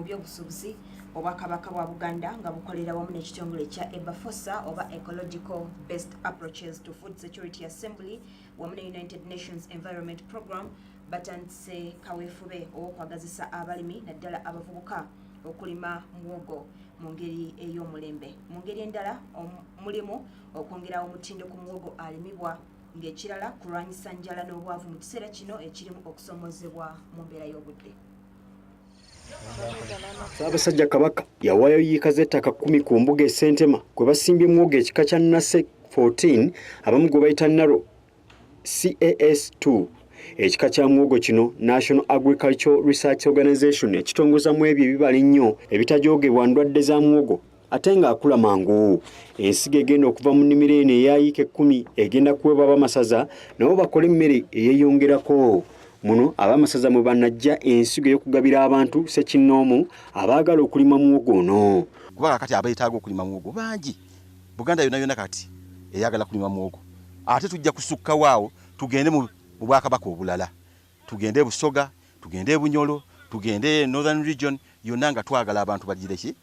mu by'obusuubuzi Obwakabaka bwa Buganda nga bukolera wamu n'ekitongole kya EBAFOSA oba Ecological Based Approaches to Food Security Assembly wamu ne United Nations Environment Program batandise kaweefube okwagazisa abalimi naddala abavubuka okulima muwogo mu ngeri ey'omulembe. Mu ngeri endala mulimu okwongerawo omutindo ku muwogo alimibwa ng'ekirala kulwanyisa njala n'obwavu mu kiseera kino ekirimu okusoomozebwa mu mbeera y'obudde. Ssaabasajja Kabaka yawaayo yiika z'ettaka 10 ku mbuga e Ssentema kwe basimbye muwogo ekika kya Nase 14 abamu gwe bayita Naro CAS2. Ekika kya muwogo kino National Agricultural Research Organization ekitongoza mu ebyo ebibala ennyo ebitajoogebwa ndwadde za muwogo ate ng'akula mangu. Ensigo egenda okuva mu nnimiro eno eya yiika 10 egenda kuweebwa ab'amasaza nabo bakole emmere eyeeyongerako. Muno ab'amasaza mwe banajja ensigo y'okugabira abantu ssekinnoomu abaagala okulima muwogo ono. Kuba kati abeetaaga okulima muwogo bangi. Buganda yonna kati eyagala kulima muwogo. Ate tujja kusukka waawo tugende mu Bwakabaka obulala. Tugende Busoga, tugende Bunyolo, tugende Northern Region yonna nga twagala abantu bagire ki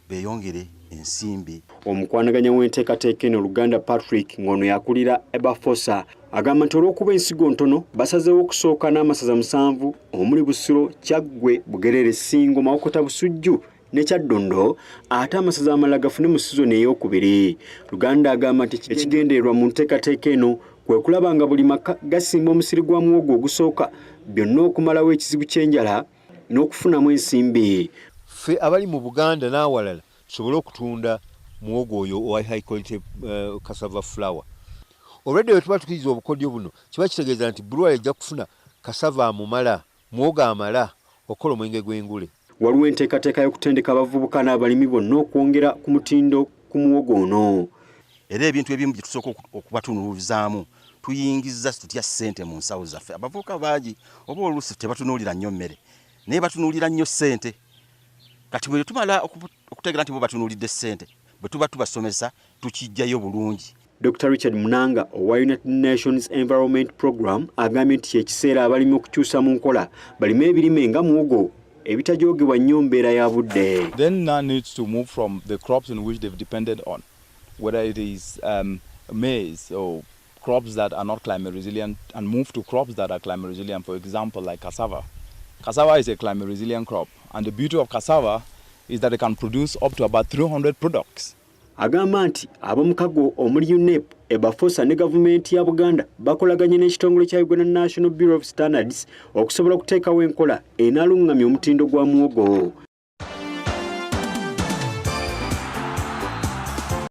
beeyongere ensimbi. Omukwanaganya w'enteekateeka eno Luganda Patrick Ngono yakulira EBAFOSA agamba nti olw'okuba ensigo ntono basazeewo okusooka n'amasaza 7 omuli Busiro, Kyaggwe, Bugerere, Ssingo, Mawokota, Busujju ne Kyaddondo ate amasaza amalala gafune mu sizoni ey'okubiri. Luganda agamba nti ekigendererwa mu nteekateeka eno kwe kulaba nga buli maka gasimba omusiri gwa muwogo ogusooka byonna okumalawo ekizibu ky'enjala n'okufunamu ensimbi. Ffe abali mu Buganda n'awalala tusobole okutunda muwogo oyo owa high quality cassava flour. Already wetuba tukiyiza obukodyo buno kiba kitegeeza nti Bulwa ejja kufuna cassava amumala muwogo amala okola omwenge gw'engule. Waliwo enteekateeka y'okutendeka abavubuka n'abalimi bonna okwongera ku mutindo ku muwogo ono. Era ebintu ebimu bye tusooka okubatunulizaamu tuyingiza tutya ssente mu nsawo zaffe. Abavubuka bangi oba oluusi tebatunuulira nnyo mmere naye batunuulira nnyo ssente. Kati bwe tumala okutegeera nti bo batunuulidde ssente bwe tuba tubasomesa tukijjayo bulungi. Dr. Richard Munanga owa United Nations Environment Program agambye nti ekiseera abalimi okukyusa mu nkola balime ebirime nga muwogo ebitajoogebwa nnyo mbeera ya budde. Then now needs to move from the crops in which they've depended on, whether it is maize or crops that are not climate resilient, and move to crops that are climate resilient, for example like cassava. Cassava is a climate resilient crop, and the beauty of cassava is that it can produce up to about 300 products. Agamba nti ab'omukago omuli UNEP, EBAFOSA ne gavumenti ya Buganda bakolaganye n'ekitongole kya Uganda National Bureau of Standards okusobola okuteekawo enkola enaalungamya omutindo gwa muwogo.